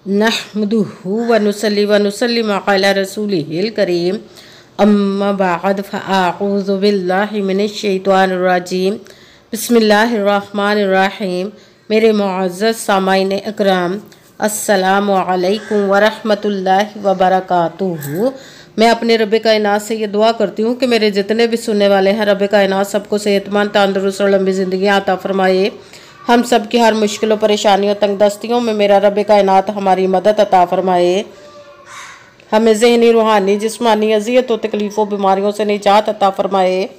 नहमदुहु व नुसल्ली व नुसल्लिम अला रसूलिहिल करीम अम्मा बाद फ़अऊज़ु बिल्लाहि मिनश शैतानिर रजीम बिस्मिल्लाहिर रहमानिर रहीम। मेरे मुअज़्ज़ज़ सामाईन अकराम, अस्सलामु अलैकुम व रहमतुल्लाहि व बरकातुहू। मैं अपने रब कायनात से ये दुआ करती हूँ कि मेरे जितने भी सुनने वाले हैं, रब कायनात सबको सेहतमंद, तंदुरुस्त और लंबी ज़िंदगी अता फरमाए। हम सब की हर मुश्किलों, परेशानियों, तंगदस्तियों में मेरा रब कायनात हमारी मदद अता फरमाए। हमें ज़हनी, रूहानी, जिस्मानी अज़ियतों, तकलीफ़ों, बीमारियों से निजात अता फरमाए।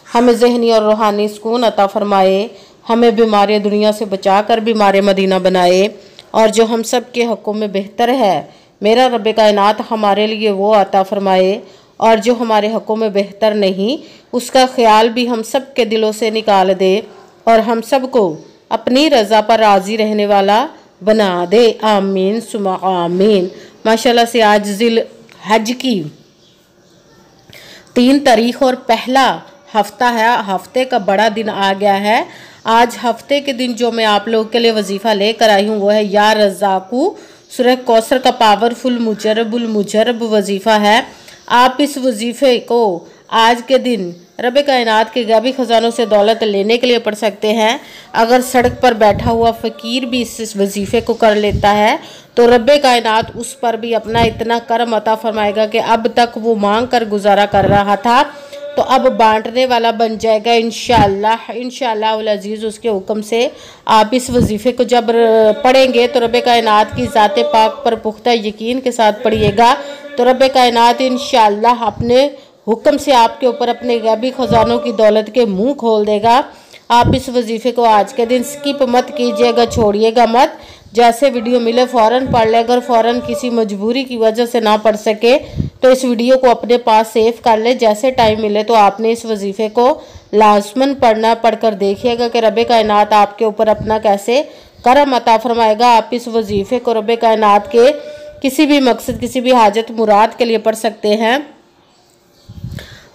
हमें ज़हनी और रूहानी सुकून अता फरमाए। हमें बीमारी दुनिया से बचा कर बीमार मदीना बनाए। और जो हम सब के हक़ों में बेहतर है, मेरा रब कायनात हमारे लिए वो अता फरमाए। और जो हमारे हक़ों में बेहतर नहीं, उसका ख्याल भी हम सब के दिलों से निकाल दे और हम सब को अपनी रज़ा पर राज़ी रहने वाला बना दे। आमीन सुमा आमीन। माशाल्लाह से आज ज़िल हज की 3 तारीख और पहला हफ्ता है। हफ्ते का बड़ा दिन आ गया है। आज हफ्ते के दिन जो मैं आप लोगों के लिए वजीफ़ा लेकर आई हूँ वो है या रज़ाकू, सूरह कौसर का पावरफुल मुजरब वजीफ़ा है। आप इस वजीफ़े को आज के दिन रब कायनात के गैबी ख़जानों से दौलत लेने के लिए पढ़ सकते हैं। अगर सड़क पर बैठा हुआ फ़कीर भी इस वजीफ़े को कर लेता है तो रब कायनात उस पर भी अपना इतना करम अता फरमाएगा कि अब तक वो मांग कर गुजारा कर रहा था तो अब बांटने वाला बन जाएगा इंशाअल्लाह उल अज़ीज़। उसके हुक्म से आप इस वजीफ़े को जब पढ़ेंगे तो रब कायनात की ज़ात पाक पर पुख्ता यकीन के साथ पढ़िएगा तो रब कायनात इंशाअल्लाह अपने हुक्म से आपके ऊपर अपने गैबी ख़जानों की दौलत के मुंह खोल देगा। आप इस वजीफ़े को आज के दिन स्किप मत कीजिएगा, छोड़िएगा मत। जैसे वीडियो मिले फ़ौरन पढ़ ले। अगर फ़ौरन किसी मजबूरी की वजह से ना पढ़ सके तो इस वीडियो को अपने पास सेव कर ले। जैसे टाइम मिले तो आपने इस वजीफ़े को लाजमन पढ़ना। पढ़कर देखिएगा कि रब कायनात आपके ऊपर अपना कैसे करम अता फरमाएगा। आप इस वजीफ़े को रब कायनात के किसी भी मकसद, किसी भी हाजत मुराद के लिए पढ़ सकते हैं।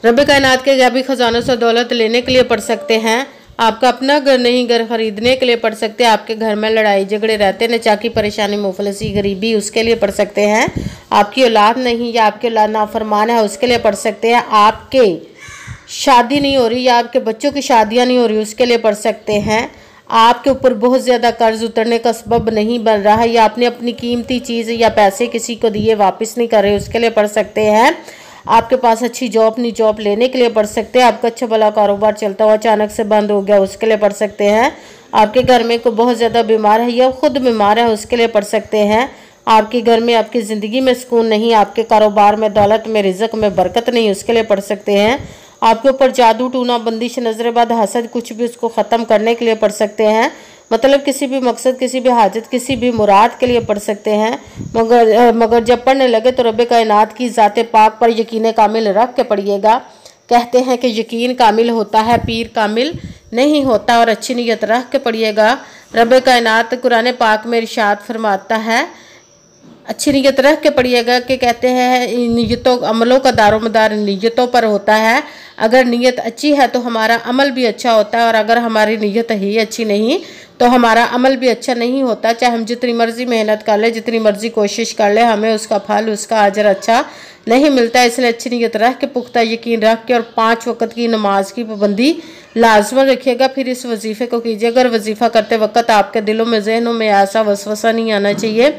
रब कायनात के गैबी ख़जानों से दौलत लेने के लिए पढ़ सकते हैं। आपका अपना घर नहीं, घर ख़रीदने के लिए पढ़ सकते हैं। आपके घर में लड़ाई झगड़े रहते हैं, चाकी परेशानी, मुफलसी, गरीबी, उसके लिए पढ़ सकते हैं। आपकी औलाद नहीं या आपकी औलाद नाफरमान है, उसके लिए पढ़ सकते हैं। आपके शादी नहीं हो रही या आपके बच्चों की शादियाँ नहीं हो रही, उसके लिए पढ़ सकते हैं। आपके ऊपर बहुत ज़्यादा कर्ज उतरने का सबब नहीं बन रहा है या आपने अपनी कीमती चीज़ या पैसे किसी को दिए वापस नहीं कर रहे, उसके लिए पढ़ सकते हैं। आपके पास अच्छी जॉब नहीं, जॉब लेने के लिए पढ़ सकते हैं। आपका अच्छा भला कारोबार चलता हुआ अचानक से बंद हो गया, उसके लिए पढ़ सकते हैं। आपके घर में कोई बहुत ज़्यादा बीमार है या खुद बीमार है, उसके लिए पढ़ सकते हैं। आपके घर में, आपकी ज़िंदगी में सुकून नहीं, आपके कारोबार में, दौलत में, रिज़्क में बरकत नहीं, उसके लिए पढ़ सकते हैं। आपके ऊपर जादू, टूना, बंदिश, नजरबद, हसद, कुछ भी, उसको ख़त्म करने के लिए पढ़ सकते हैं। मतलब किसी भी मकसद, किसी भी हाजत, किसी भी मुराद के लिए पढ़ सकते हैं। मगर जब पढ़ने लगे तो रब कायनात की ज़ात पाक पर यकीन कामिल रख के पढ़िएगा। कहते हैं कि यकीन कामिल होता है, पीर कामिल नहीं होता। और अच्छी नीयत रख के पढ़िएगा। रब कायनात कुरान पाक में इरशाद फरमाता है, अच्छी नीयत रख के पढ़िएगा कि कहते हैं नीयतों, अमलों का दारोमदार नीयतों पर होता है। अगर नीयत अच्छी है तो हमारा अमल भी अच्छा होता है और अगर हमारी नीयत ही अच्छी नहीं तो हमारा अमल भी अच्छा नहीं होता। चाहे हम जितनी मर्जी मेहनत कर ले, जितनी मर्जी कोशिश कर ले, हमें उसका फल, उसका अजर अच्छा नहीं मिलता। इसलिए अच्छी नीयत रख के, पुख्ता यकीन रख के और 5 वक्त की नमाज की पाबंदी लाजमन रखिएगा। फिर इस वजीफ़े को कीजिए। अगर वजीफ़ा करते वक्त आपके दिलों में, जहनों में ऐसा वसवसा नहीं आना चाहिए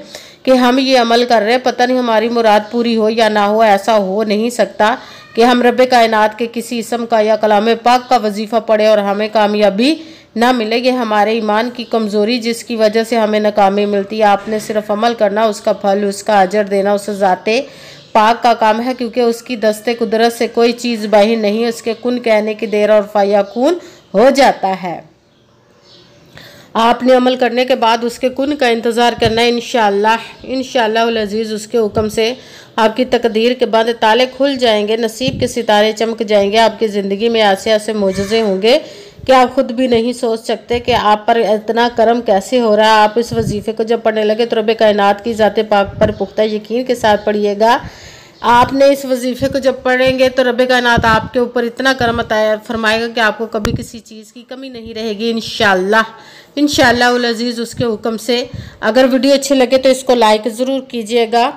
कि हम ये अमल कर रहे हैं, पता नहीं हमारी मुराद पूरी हो या ना हो। ऐसा हो नहीं सकता कि हम रब कायनात के किसी इसम का या कलाम पाक का वजीफ़ा पढ़े और हमें कामयाबी ना मिले। ये हमारे ईमान की कमज़ोरी जिसकी वजह से हमें नाकामी मिलती है। आपने सिर्फ अमल करना, उसका फल, उसका अजर देना उस ज़ाते पाक का काम है, क्योंकि उसकी दस्ते कुदरत से कोई चीज़ बाहिर नहीं। उसके कुन कहने की देर और फयाकून हो जाता है। आपने अमल करने के बाद उसके कुन का इंतज़ार करना है। इंशाअल्लाह उल अज़ीज़ उसके हुक्म से आपकी तकदीर के बाद ताले खुल जाएंगे, नसीब के सितारे चमक जाएंगे। आपकी ज़िंदगी में ऐसे ऐसे मोजज़े होंगे कि आप खुद भी नहीं सोच सकते कि आप पर इतना करम कैसे हो रहा है। आप इस वजीफ़े को जब पढ़ने लगे तो रब कायनात की ज़ात पाक पर पुख्ता यकीन के साथ पढ़िएगा। आपने इस वजीफ़े को जब पढ़ेंगे तो रब कायनात आपके ऊपर इतना करम अता फरमाएगा कि आपको कभी किसी चीज़ की कमी नहीं रहेगी इंशाअल्लाह उल अज़ीज़ उसके हुक्म से। अगर वीडियो अच्छी लगे तो इसको लाइक ज़रूर कीजिएगा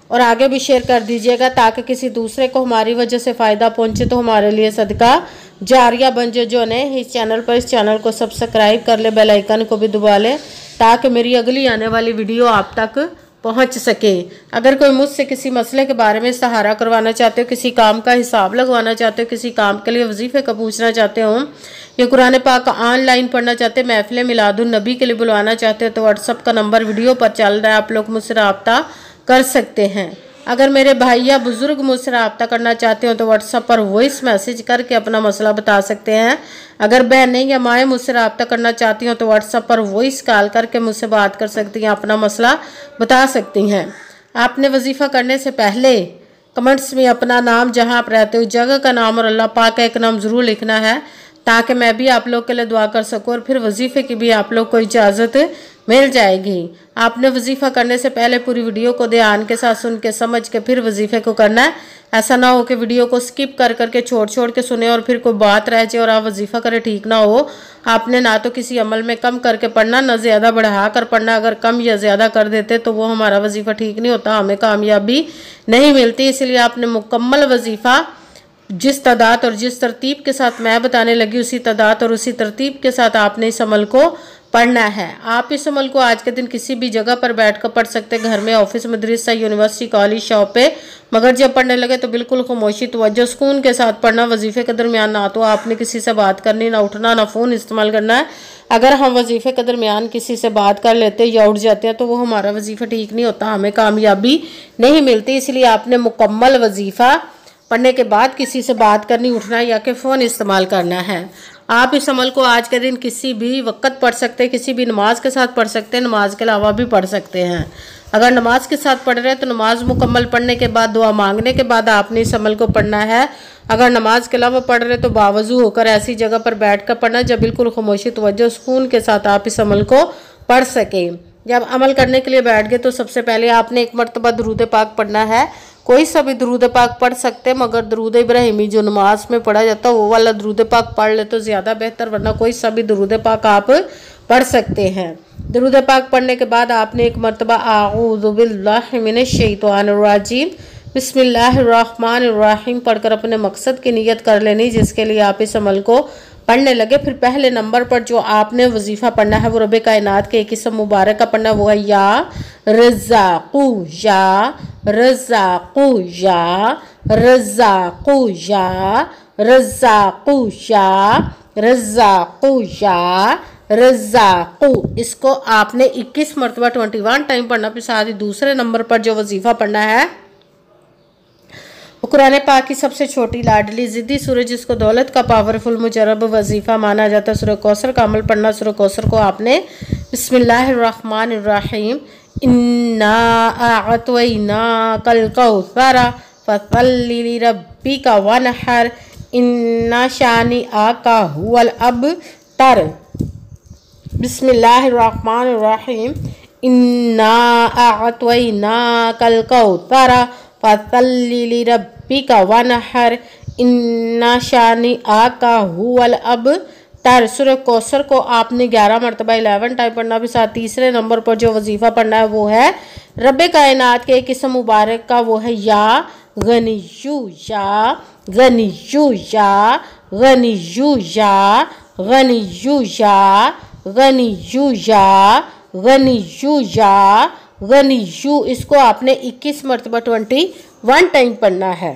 और आगे भी शेयर कर दीजिएगा ताकि किसी दूसरे को हमारी वजह से फ़ायदा पहुँचे तो हमारे लिए सदका जारिया बन जाए। जो नए इस चैनल को सब्सक्राइब कर ले, बेल आइकन को भी दबा ले ताकि मेरी अगली आने वाली वीडियो आप तक पहुंच सके। अगर कोई मुझसे किसी मसले के बारे में सहारा करवाना चाहते हो, किसी काम का हिसाब लगवाना चाहते हो, किसी काम के लिए वजीफ़े का पूछना चाहते हो या कुरान पाक ऑनलाइन पढ़ना चाहते हो, महफिल मिलादुन नबी के लिए बुलवाना चाहते हो तो व्हाट्सअप का नंबर वीडियो पर चल रहा है, आप लोग मुझसे रब्ता कर सकते हैं। अगर मेरे भाई या बुज़ुर्ग मुझसे रब्ता करना चाहते हो तो व्हाट्सएप पर वॉइस मैसेज करके अपना मसला बता सकते हैं। अगर बहनें या माएँ मुझसे रब्ता करना चाहती हो तो व्हाट्सएप पर वॉइस कॉल करके मुझसे बात कर सकती हैं, अपना मसला बता सकती हैं। आपने वजीफ़ा करने से पहले कमेंट्स में अपना नाम, जहाँ आप रहते हो जगह का नाम और अल्लाह पाक का एक नाम ज़रूर लिखना है ताकि मैं भी आप लोग के लिए दुआ कर सकूँ और फिर वजीफ़े की भी आप लोग को इजाज़त मिल जाएगी। आपने वजीफ़ा करने से पहले पूरी वीडियो को ध्यान के साथ सुन के समझ के फिर वजीफ़े को करना है। ऐसा ना हो कि वीडियो को स्किप कर करके छोड़ के सुने और फिर कोई बात रह जाए और आप वजीफ़ा करें, ठीक ना हो। आपने ना तो किसी अमल में कम करके पढ़ना, ना ज़्यादा बढ़ा कर पढ़ना। अगर कम या ज़्यादा कर देते तो वो हमारा वजीफ़ा ठीक नहीं होता, हमें कामयाबी नहीं मिलती। इसलिए आपने मुकम्मल वजीफ़ा जिस तादाद और जिस तरतीब के साथ मैं बताने लगी उसी तादाद और उसी तरतीब के साथ आपने इस अमल को पढ़ना है। आप इस अमल को आज के दिन किसी भी जगह पर बैठकर पढ़ सकते हैं, घर में, ऑफिस, मदरसा, यूनिवर्सिटी, कॉलेज, शॉप पे। मगर जब पढ़ने लगे तो बिल्कुल खामोशी, तवज्जो, सुकून के साथ पढ़ना। वजीफ़े के दरमियान ना तो आपने किसी से बात करनी, ना उठना, ना फ़ोन इस्तेमाल करना है। अगर हम वजीफ़े के दरमियान किसी से बात कर लेते या उठ जाते हैं तो वो हमारा वजीफ़ा ठीक नहीं होता, हमें कामयाबी नहीं मिलती। इसलिए आपने मुकम्मल वजीफ़ा पढ़ने के बाद किसी से बात करनी, उठना या कि फ़ोन इस्तेमाल करना है। आप इस अमल को आज के दिन किसी भी वक्त पढ़ सकते हैं, किसी भी नमाज के साथ पढ़ सकते हैं, नमाज के अलावा भी पढ़ सकते हैं। अगर नमाज के साथ पढ़ रहे हैं तो नमाज मुकम्मल पढ़ने के बाद, दुआ मांगने के बाद आपने इस अमल को पढ़ना है। अगर नमाज के अलावा पढ़ रहे तो बावजू होकर ऐसी जगह पर बैठ कर पढ़ना जब बिल्कुल खामोशी, तवज्जो, सुकून के साथ आप इस अमल को पढ़ सकें। जब अमल करने के लिए बैठ गए तो सबसे पहले आपने एक मरतबा दुरूद पाक पढ़ना है। कोई सा भी दुरूद पाक पढ़ सकते हैं, मगर दुरूद इब्राहिमी जो नमाज में पढ़ा जाता है वो वाला दुरूद पाक पढ़ ले तो ज़्यादा बेहतर, वरना कोई सा भी दुरूद पाक आप पढ़ सकते हैं। दुरूद पाक पढ़ने के बाद आपने एक मरतबा आऊज़ु बिल्लाहि मिनश शैतानिर रजीम बिस्मिल्लाहिर रहमानिर रहीम पढ़कर अपने मकसद की नियत कर लेनी जिसके लिए आप इस अमल को पढ़ने लगे। फिर पहले नंबर पर जो आपने वजीफ़ा पढ़ना है वो रब कायनात के एक इस्म मुबारक का पढ़ना, वो है या रज़्ज़ाक़ू, या रज़्ज़ाक़ू, या रज़्ज़ाक़ू, या रज़्ज़ाक़ू, या रज़्ज़ाक़ू, या रज़्ज़ाक़ू। इसको आपने 21 मरतबा 21 टाइम पढ़ना। फिर साथ ही दूसरे नंबर पर जो वजीफ़ा पढ़ना है कुरान पाक की सबसे छोटी लाडली ज़िद्दी सूरज जिसको दौलत का पावरफुल मुजरब वजीफ़ा माना जाता है, सूरह कौसर का अमल पढ़ना। सूरह कौसर को आपने बिस्मिल्लाहिर्रहमानिर्रहीम इन्ना अअतैनाकल कौसर फसल्लि लिरब्बिका वनहर इन्ना शानिअका हुवल अबतर। बिस्मिल्लाहिर्रहमानिर्रहीम इन्ना अअतैनाकल कौसर फसल्लि लिरब्बिका वनहर इन्ना शानिअका हुवल अबतर। सूरह कौसर को आपने 11 मरतबा 11 टाइम पढ़ना। भी साथ तीसरे नंबर पर जो वजीफ़ा पढ़ना है वो है रब कायनात के एक इस्म मुबारक का, वो है या गनिय्यू, या गनिय्यू, या गनिय्यू, या गनिय्यू, या गनिय्यू, या गनिय्यू, या गनिय्यू। इसको आपने 21 मरतबा 21 टाइम पढ़ना है।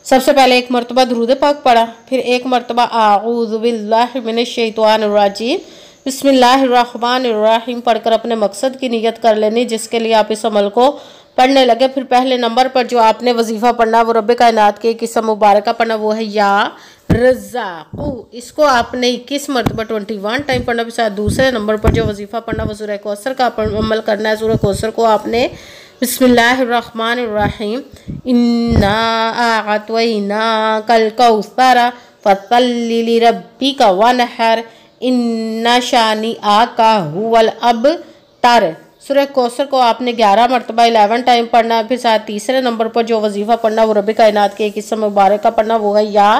सबसे पहले एक मरतबा दुरूद पाक पढ़ा, फिर एक मरतबा आऊज़ु बिल्लाहि मिनश शैतानिर रजीम बिस्मिल्लाहिर्रहमानिर्रहीम पढ़कर अपने मकसद की नियत कर लेनी जिसके लिए आप इस अमल को पढ़ने लगे। फिर पहले नंबर पर जो आपने वजीफ़ा पढ़ना वो रब कायनात के एक इस्म मुबारक का पढ़ना, वो है या रज़्ज़ाक़ू। इसको आपने 21 मरतबा 21 टाइम पढ़ना। भी साथ दूसरे नंबर पर जो वजीफ़ा पढ़ना वो सूरह कौसर का अमल करना है। सूरह कौसर को आपने बिस्मिल्लाहिर्रहमानिर्रहीम इन्ना अअतैनाकल कौसर फसल्लि लिरब्बिका वनहर इन्ना शानिअका हुवल अबतर। सूरह कौसर को आपने 11 मरतबा 11 टाइम पढ़ना है। फिर साथ तीसरे नंबर पर जो वजीफ़ा पढ़ना वो रब कायनात के एक किस्म मुबारक का पढ़ना वो है या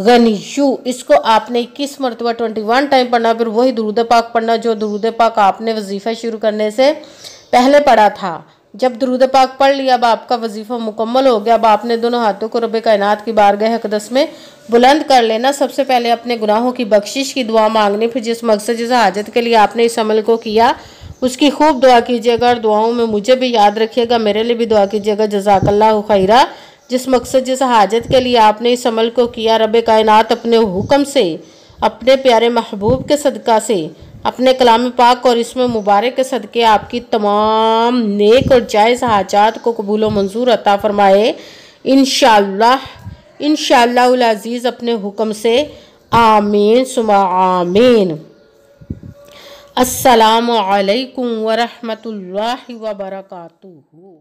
गनीयू। इसको आपने 21 मरतबा 21 टाइम पढ़ना। फिर वही दुरूद पाक पढ़ना जो दुरूद पाक आपने वजीफ़ा शुरू करने से पहले पढ़ा था। जब दुरूद पाक पढ़ लिया, अब आपका वजीफ़ा मुकम्मल हो गया। अब आपने दोनों हाथों को रब कायनात की बारगाह अक़दस में बुलंद कर लेना। सबसे पहले अपने गुनाहों की बख्शिश की दुआ मांगनी। फिर जिस मकसद जिस हाजत के लिए आपने इस अमल को किया उसकी खूब दुआ कीजिएगा और दुआओं में मुझे भी याद रखिएगा, मेरे लिए भी दुआ कीजिएगा। जज़ाकल्लाहु खैरा। जिस मकसद जिस हाजत के लिए आपने इस अमल को किया, रब कायनात अपने हुक्म से, अपने प्यारे महबूब के सदका से, अपने कलाम पाक और इसमें मुबारक के सदके आपकी तमाम नेक और जायज़ हाजात को कबूल व मंजूर अता फरमाए इंशाअल्लाह, इंशाअल्लाहुल अज़ीज़ अपने हुक्म से। आमीन सुमा आमीन। अस्सलामु अलैकुम व रहमतुल्लाहि व बरकातुहू।